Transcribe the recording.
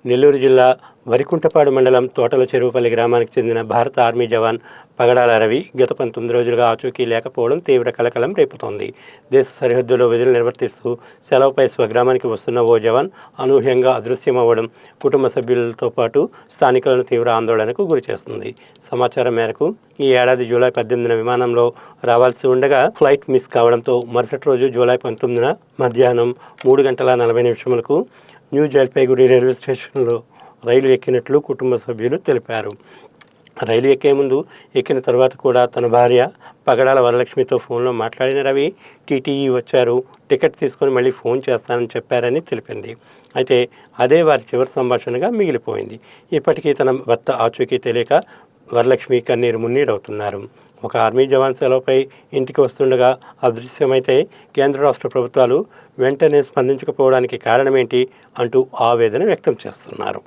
నెల్లూరు జిల్లా వరికుంటపాడు మండలం తోటల చెరువుపల్లి గ్రామానికి చెందిన భారత ఆర్మీ జవాన్ పగడాల రవి గత 19 రోజులుగా ఆచూకీ లేకపోవడం తీవ్ర కలకలం రేపుతోంది. దేశ సరిహద్దులో విధులు నిర్వర్తిస్తూ సెలవుపై స్వగ్రామానికి వస్తున్న ఓ జవాన్ అనూహ్యంగా అదృశ్యమవ్వడం కుటుంబ సభ్యులతో పాటు స్థానికులను తీవ్ర ఆందోళనకు గురిచేస్తుంది. సమాచారం మేరకు ఈ ఏడాది జూలై 18న విమానంలో రావాల్సి ఉండగా ఫ్లైట్ మిస్ కావడంతో మరుసటి రోజు జూలై 19న మధ్యాహ్నం 3:40 న్యూ జల్పైగురి రైల్వే స్టేషన్లో రైలు ఎక్కినట్లు కుటుంబ సభ్యులు తెలిపారు. రైలు ఎక్కే ముందు ఎక్కిన తర్వాత కూడా తన భార్య పగడాల వరలక్ష్మితో ఫోన్లో మాట్లాడిన రవి టీటీఈ వచ్చారు, టికెట్ తీసుకొని మళ్ళీ ఫోన్ చేస్తానని చెప్పారని తెలిపింది. అయితే అదే వారి చివరి సంభాషణగా మిగిలిపోయింది. ఇప్పటికీ తన భర్త ఆచూకీ తెలియక వరలక్ష్మి కన్నీరు మున్నీరవుతున్నారు. ఒక ఆర్మీ జవాన్ సెలవుపై ఇంటికి వస్తుండగా అదృశ్యమైతే కేంద్ర రాష్ట్ర ప్రభుత్వాలు వెంటనే స్పందించకపోవడానికి కారణమేంటి అంటూ ఆవేదన వ్యక్తం చేస్తున్నారు.